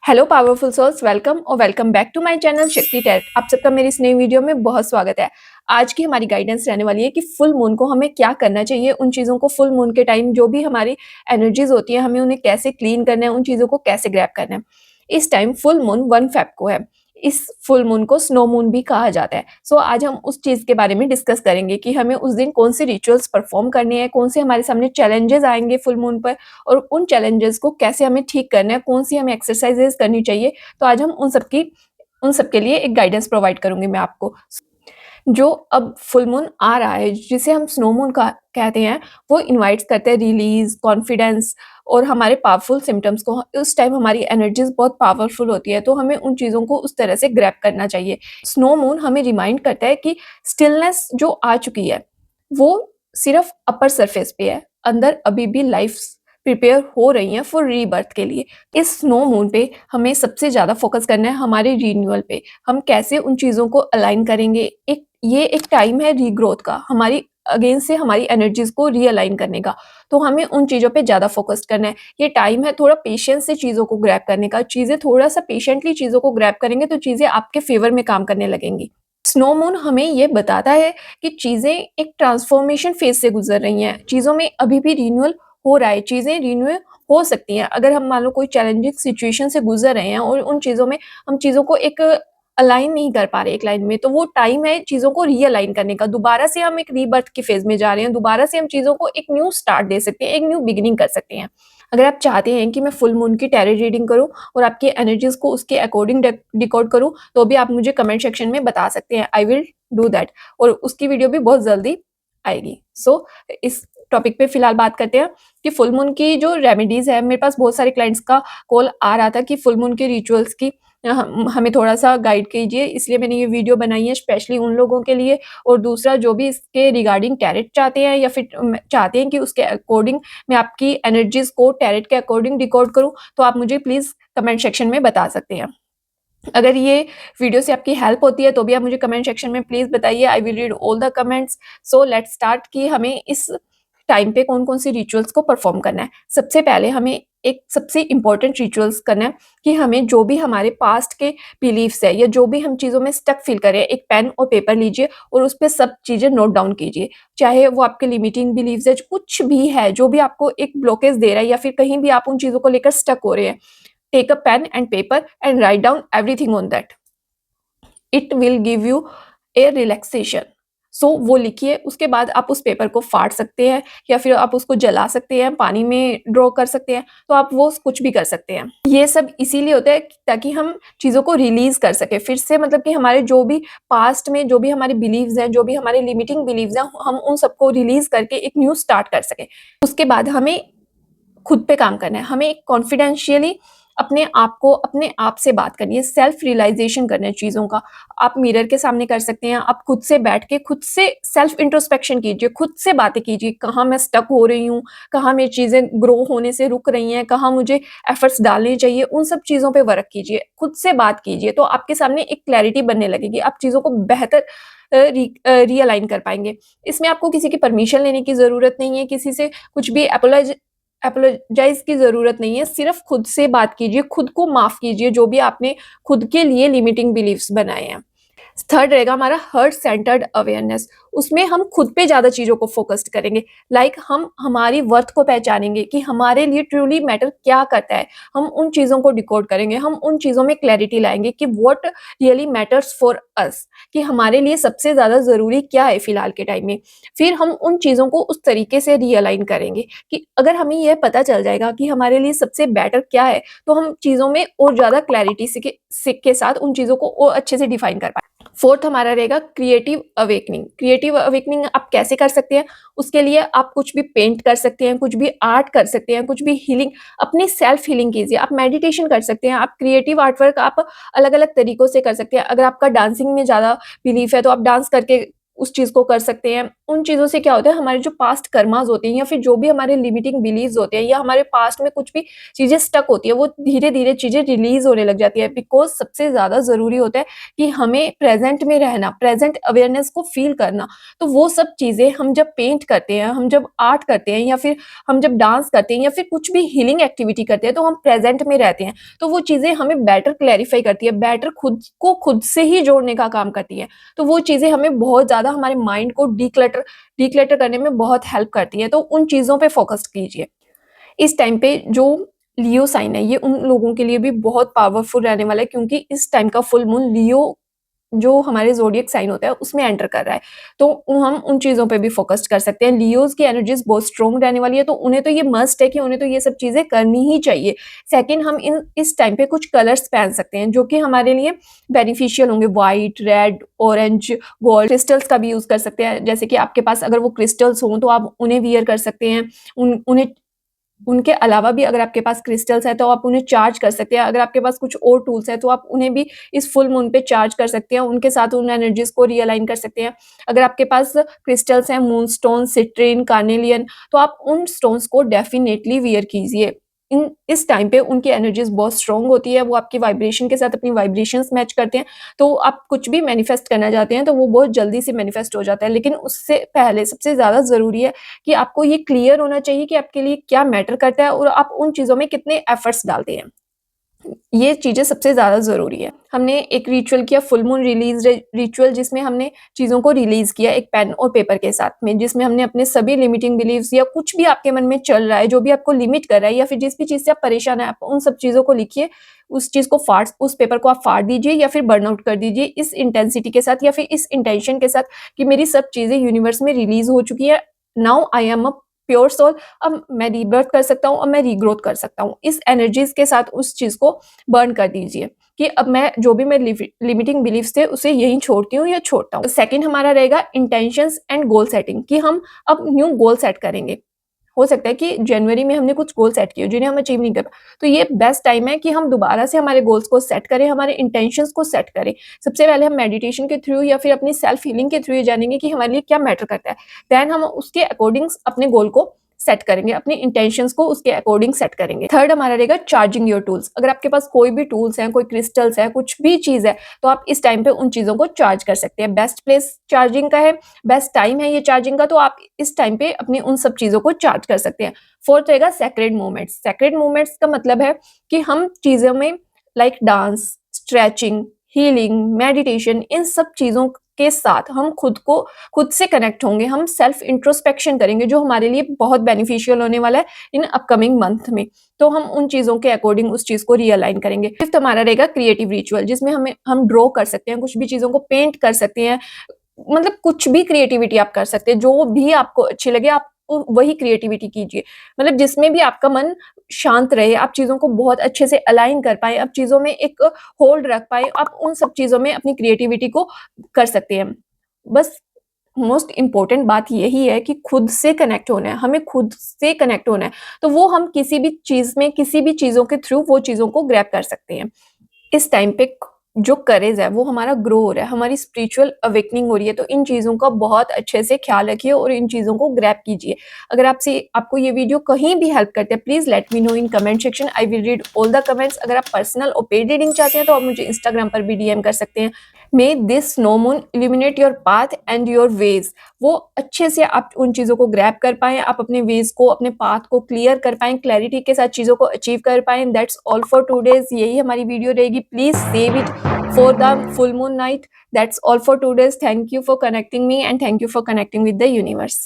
Hello powerful souls, welcome और welcome back to my channel Shakti टैट। आप सबका मेरी इस नई वीडियो में बहुत स्वागत है। आज की हमारी गाइडेंस रहने वाली है कि फुल मून को हमें क्या करना चाहिए, उन चीज़ों को फुल मून के टाइम जो भी हमारी एनर्जीज होती है हमें उन्हें कैसे क्लीन करना है, उन चीज़ों को कैसे ग्रैब करना है। इस टाइम फुल मून 1 फेब को है। इस फुल मून को स्नो मून भी कहा जाता है। सो आज हम उस चीज़ के बारे में डिस्कस करेंगे कि हमें उस दिन कौन से रिचुअल्स परफॉर्म करने हैं, कौन से हमारे सामने चैलेंजेस आएंगे फुल मून पर और उन चैलेंजेस को कैसे हमें ठीक करना है, कौन-सी हमें एक्सरसाइज़ेज़ करनी चाहिए। तो आज हम उन सब के लिए एक गाइडेंस प्रोवाइड करूँगी मैं आपको। जो अब फुल मून आ रहा है, जिसे हम स्नो मून का कहते हैं, वो इनवाइट्स करते हैं रिलीज़, कॉन्फिडेंस और हमारे पावरफुल सिम्पटम्स को। उस टाइम हमारी एनर्जीज़ बहुत पावरफुल होती है, तो हमें उन चीज़ों को उस तरह से ग्रैब करना चाहिए। स्नो मून हमें रिमाइंड करता है कि स्टिलनेस जो आ चुकी है, वो सिर्फ़ अपर सरफेस पे है। अंदर अभी भी लाइफ़्स प्रिपेयर हो रही हैं फॉर रीबर्थ के लिए। इस स्नो मून पे हमें सबसे ज़्यादा फ़ोकस करना है हमारे रिन्यूअल पे। हम कैसे उन चीज़ों को अलाइन करेंगे। ये एक टाइम है रीग्रोथ का, हमारी अगेन से हमारी एनर्जीज़ को रीअलाइन करने का। तो हमें उन चीज़ों पे ज़्यादा फ़ोकस करना है। ये टाइम है थोड़ा पेशेंस से चीज़ों को ग्रैब करने का। चीज़ें थोड़ा-सा पेशेंटली चीज़ों को ग्रैब करेंगे तो चीज़ें आपके फ़ेवर में काम करने लगेंगी। स्नो मून हमें ये बताता है कि चीज़ें एक ट्रांसफ़ॉर्मेशन फ़ेज़ से गुज़र रही हैं। चीज़ों में अभी भी रिन्यूअल हो रहा है, चीज़ें रिन्यू हो सकती हैं। अगर हम मान लो कोई चैलेंजिंग सिचुएशन से गुज़र रहे हैं और उन चीज़ों में हम चीज़ों को एक अलाइन नहीं कर पा रहे एक लाइन में, तो वो टाइम है चीज़ों को रीअलाइन करने का। दोबारा से हम एक रीबर्थ की फ़ेज़ में जा रहे हैं, दोबारा से हम चीज़ों को एक न्यू स्टार्ट दे सकते हैं, एक न्यू बिगिनिंग कर सकते हैं। अगर आप चाहते हैं कि मैं फुल मून की टैरो रीडिंग करूँ और आपकी एनर्जीज़ को उसके अकॉर्डिंग डिकोड करूँ, तो भी आप मुझे कमेंट सेक्शन में बता सकते हैं। आई विल डू दैट और उसकी वीडियो भी बहुत जल्दी आएगी। सो इस टॉपिक पे फिलहाल बात करते हैं कि फुल मून की जो रेमेडीज़ है, मेरे पास बहुत सारे क्लाइंट्स का कॉल आ रहा था कि फुल मून के रिचुअल्स की हमें थोड़ा-सा गाइड कीजिए, इसलिए मैंने ये वीडियो बनाई है स्पेशली उन लोगों के लिए। और दूसरा जो भी इसके रिगार्डिंग टैरेट चाहते हैं या फिर चाहते हैं कि उसके अकॉर्डिंग मैं आपकी एनर्जीज़ को टैरेट के अकॉर्डिंग डिकोड करूँ, तो आप मुझे प्लीज़ कमेंट सेक्शन में बता सकते हैं। अगर ये वीडियो से आपकी हेल्प होती है तो भी आप मुझे कमेंट सेक्शन में प्लीज़ बताइए। I will read all the comments. So let's start कि हमें इस टाइम पे कौन-कौन सी रिचुअल्स को परफॉर्म करना है। सबसे पहले हमें एक सबसे इम्पोर्टेंट रिचुअल्स करना है कि हमें जो भी हमारे पास्ट के बिलीफ्स है या जो भी हम चीज़ों में स्टक फ़ील कर रहे हैं, एक पेन और पेपर लीजिए और उस पे सब चीज़ें नोट डाउन कीजिए। चाहे वो आपके लिमिटिंग बिलीफ्स है, कुछ भी है, जो भी आपको एक ब्लॉकेज दे रहा है या फिर कहीं भी आप उन चीज़ों को लेकर स्टक हो रहे हैं, take a pen and paper and write down everything on that. It will give you a relaxation. सो वो लिखिए, उसके बाद आप उस पेपर को फाड़ सकते हैं या फिर आप उसको जला सकते हैं, पानी में ड्रॉ कर सकते हैं, तो आप वो कुछ भी कर सकते हैं। ये सब इसीलिए होता है ताकि हम चीज़ों को रिलीज़ कर सकें। फिर से मतलब कि हमारे जो भी पास्ट में जो भी हमारे बिलीव्स हैं, जो भी हमारे लिमिटिंग बिलीव्स हैं, हम उन सबको रिलीज़ करके एक न्यू स्टार्ट कर सकें। उसके बाद हमें खुद पे काम करना है। हमें कॉन्फिडेंशियली अपने आप से बात करनी है, सेल्फ रियलाइज़ेशन करना है चीज़ों का। आप मिरर के सामने कर सकते हैं, आप खुद से बैठ के खुद से सेल्फ इंट्रोस्पेक्शन कीजिए, खुद से बातें कीजिए, कहाँ मैं स्टक हो रही हूँ, कहाँ मेरी चीज़ें ग्रो होने से रुक रही हैं, कहाँ मुझे एफर्ट्स डालने चाहिए, उन सब चीज़ों पे वर्क कीजिए, खुद से बात कीजिए, तो आपके सामने एक क्लैरिटी बनने लगेगी। आप चीज़ों को बेहतर रियलाइन कर पाएँगे। इसमें आपको किसी की परमिशन लेने की ज़रूरत नहीं है, किसी से कुछ भी एपोलोजाइज़ की ज़रूरत नहीं है, सिर्फ़ खुद से बात कीजिए, खुद को माफ़ कीजिए जो भी आपने खुद के लिए लिमिटिंग बिलीफ्स बनाए हैं। थर्ड रहेगा हमारा हार्ट सेंटर्ड अवेयरनेस। उसमें हम खुद पे ज़्यादा चीज़ों को फ़ोकस्ड करेंगे। लाइक हम हमारी वर्थ को पहचानेंगे कि हमारे लिए ट्रूली मैटर क्या करता है। हम उन चीज़ों को डिकोड करेंगे, हम उन चीज़ों में क्लैरिटी लाएँगे कि what really matters for us, कि हमारे लिए सबसे ज़्यादा ज़रूरी क्या है फ़िलहाल के टाइम में। फिर हम उन चीज़ों को उस तरीके से रिअलाइन करेंगे कि अगर हमें यह पता चल जाएगा कि हमारे लिए सबसे बेटर क्या है, तो हम चीज़ों में और ज़्यादा क्लैरिटी के साथ उन चीज़ों को और अच्छे से डिफ़ाइन कर पाएँ। फोर्थ हमारा रहेगा क्रिएटिव अवेकनिंग। क्रिएटिव अवेकनिंग आप कैसे कर सकते हैं? उसके लिए आप कुछ भी पेंट कर सकते हैं, कुछ भी आर्ट कर सकते हैं, कुछ भी हीलिंग, अपनी सेल्फ हीलिंग कीजिए। आप मेडिटेशन कर सकते हैं, आप क्रिएटिव आर्ट वर्क आप अलग-अलग तरीकों से कर सकते हैं। अगर आपका डांसिंग में ज़्यादा बिलीफ है तो आप डांस करके उस चीज़ को कर सकते हैं। उन चीज़ों से क्या होता है, हमारे जो पास्ट कर्माज़ होते हैं या फिर जो भी हमारे लिमिटिंग बिलीव्स होते हैं या हमारे पास्ट में कुछ भी चीज़ें स्टक होती है, वो धीरे-धीरे चीज़ें रिलीज़ होने लग जाती है। बिकॉज़ सबसे ज़्यादा ज़रूरी होता है कि हमें प्रेज़ेंट में रहना, प्रेज़ेंट अवेयरनेस को फ़ील करना। तो वो सब चीज़ें हम जब पेंट करते हैं, हम जब आर्ट करते हैं या फिर हम जब डांस करते हैं या फिर कुछ भी हीलिंग एक्टिविटी करते हैं, तो हम प्रेज़ेंट में रहते हैं। तो वो चीज़ें हमें बेटर क्लैरिफ़ाई करती है, बेटर खुद को खुद से ही जोड़ने का काम करती है। तो वो चीज़ें हमें बहुत ज़्यादा हमारे माइंड को डिक्लटर करने में बहुत हेल्प करती हैं। तो उन चीज़ों पे फ़ोकस कीजिए। इस टाइम पे जो लियो साइन है, ये उन लोगों के लिए भी बहुत पावरफुल रहने वाला है, क्योंकि इस टाइम का फुल मून लियो जो हमारे ज़ोडिएक साइन होता है, उसमें एंटर कर रहा है। तो हम उन चीज़ों पे भी फ़ोकस कर सकते हैं। लियोज़ की एनर्जीज़ बहुत स्ट्रॉन्ग रहने वाली है, तो उन्हें तो ये मस्ट है कि उन्हें तो ये सब चीज़ें करनी ही चाहिए। सेकंड, हम इस टाइम पे कुछ कलर्स पहन सकते हैं, जो कि हमारे लिए बेनिफिशियल होंगे। White, red, orange, gold, crystals का भी यूज़ कर सकते हैं। जैसे कि आपके पास अगर वो क्रिस्टल्स हों, तो आप उन्हें वियर कर सकते हैं। उन्हें उनके अलावा भी अगर आपके पास क्रिस्टल्स हैं, तो आप उन्हें चार्ज कर सकते हैं। अगर आपके पास कुछ और टूल्स हैं, तो आप उन्हें भी इस फुल मून पे चार्ज कर सकते हैं, उनके साथ उन एनर्जीज़ को रिअलाइन कर सकते हैं। अगर आपके पास क्रिस्टल्स हैं, मूनस्टोन, सिट्रिन, कार्नेलियन, तो आप उन स्टोन्स को डेफ़िनेटली वियर कीजिए। इन इस टाइम पे उनकी एनर्जीज़ बहुत स्ट्रॉन्ग होती है, वो आपकी वाइब्रेशन के साथ अपनी वाइब्रेशंस मैच करते हैं, तो आप कुछ भी मैनिफेस्ट करना चाहते हैं, तो वो बहुत जल्दी से मैनिफेस्ट हो जाता है। लेकिन उससे पहले सबसे ज़्यादा ज़रूरी है कि आपको ये क्लियर होना चाहिए कि आपके लिए क्या मैटर करता है और आप उन चीज़ों में कितने एफर्ट्स डालते हैं। ये चीज़ें सबसे ज़्यादा ज़रूरी है। हमने एक रिचुअल किया, फुल मून रिलीज़ रिचुअल, जिसमें हमने चीज़ों को रिलीज़ किया एक पेन और पेपर के साथ में, जिसमें हमने अपने सभी लिमिटिंग बिलीव्स या कुछ भी आपके मन में चल रहा है, जो भी आपको लिमिट कर रहा है या फिर जिस भी चीज़ से आप परेशान हैं, आप उन सब चीज़ों को लिखिए। उस पेपर को आप फाड़ दीजिए या फिर बर्न आउट कर दीजिए इस इंटेंसिटी के साथ या फिर इस इंटेंशन के साथ कि मेरी सब चीज़ें यूनिवर्स में रिलीज़ हो चुकी है। Now I am a pure soul. अब मैं रीबर्थ कर सकता हूँ, अब मैं रीग्रोथ कर सकता हूँ। इस एनर्जीज़ के साथ उस चीज़ को बर्न कर दीजिए कि अब मैं जो भी मैं लिमिटिंग बिलीफ्स थे, उसे यहीं छोड़ती हूँ या छोड़ता हूँ। सेकंड हमारा रहेगा इंटेंशंस एंड गोल सेटिंग, कि हम अब न्यू गोल सेट करेंगे। हो सकता है कि जनवरी में हमने कुछ गोल सेट किए जिन्हें हम अचीव नहीं कर पाए, तो ये बेस्ट टाइम है कि हम दोबारा से हमारे गोल्स को सेट करें, हमारे इंटेंशंस को सेट करें। सबसे पहले हम मेडिटेशन के थ्रू या फिर अपनी सेल्फ हीलिंग के थ्रू ये जानेंगे कि हमारे लिए क्या मैटर करता है। देन हम उसके अकॉर्डिंग अपने गोल को सेट करेंगे, अपने इंटेंशंस को उसके अकॉर्डिंग सेट करेंगे। थर्ड हमारा रहेगा चार्जिंग योर टूल्स। अगर आपके पास कोई भी टूल्स हैं, कोई क्रिस्टल्स है, कुछ भी चीज़ है, तो आप इस टाइम पे उन चीज़ों को चार्ज कर सकते हैं। बेस्ट प्लेस चार्जिंग का है, बेस्ट टाइम है ये चार्जिंग का, तो आप इस टाइम पे अपनी उन सब चीज़ों को चार्ज कर सकते हैं। फोर्थ रहेगा सैक्रेड मोमेंट्स। सैक्रेड मोमेंट्स का मतलब है कि हम चीज़ों में like dance, stretching, healing, meditation, इन सब चीज़ों के साथ हम खुद से कनेक्ट होंगे, हम सेल्फ इंट्रोस्पेक्शन करेंगे, जो हमारे लिए बहुत बेनिफिशियल होने वाला है इन अपकमिंग मंथ में। तो हम उन चीज़ों के अकॉर्डिंग उस चीज़ को रियलाइन करेंगे। फिफ्थ हमारा रहेगा क्रिएटिव रिचुअल, जिसमें हम ड्रॉ कर सकते हैं, कुछ भी चीज़ों को पेंट कर सकते हैं, मतलब कुछ भी क्रिएटिविटी आप कर सकते हैं, जो भी आपको अच्छी लगे आप वही क्रिएटिविटी कीजिए। मतलब जिसमें भी आपका मन शांत रहे, आप चीज़ों को बहुत अच्छे से अलाइन कर पाएँ, आप चीज़ों में एक होल्ड रख पाएँ, आप उन सब चीज़ों में अपनी क्रिएटिविटी को कर सकते हैं। बस मोस्ट इम्पोर्टेंट बात यही है कि खुद से कनेक्ट होना है, हमें खुद से कनेक्ट होना है, तो वो हम किसी भी चीज़ में, किसी भी चीज़ों के थ्रू वो चीज़ों को ग्रैब कर सकते हैं। इस टाइम पे जो करेज है वो हमारा ग्रो हो रहा है, हमारी स्पिरिचुअल अवेकनिंग हो रही है, तो इन चीज़ों का बहुत अच्छे से ख्याल रखिए और इन चीज़ों को ग्रैब कीजिए। अगर आपको ये वीडियो कहीं भी हेल्प करते हैं, please let me know in comment section, I will read all the comments. अगर आप पर्सनल और पेड रीडिंग चाहते हैं तो आप मुझे इंस्टाग्राम पर भी डीएम कर सकते हैं। May this new moon illuminate your path and your ways. वो अच्छे से आप उन चीज़ों को ग्रैब कर पाएँ, आप अपने वेज को, अपने पाथ को क्लियर कर पाएँ, क्लैरिटी के साथ चीज़ों को अचीव कर पाएँ। That's all for today's. यही हमारी वीडियो रहेगी। Please save it for the full moon night. That's all for today's. Thank you for connecting me and thank you for connecting with the universe.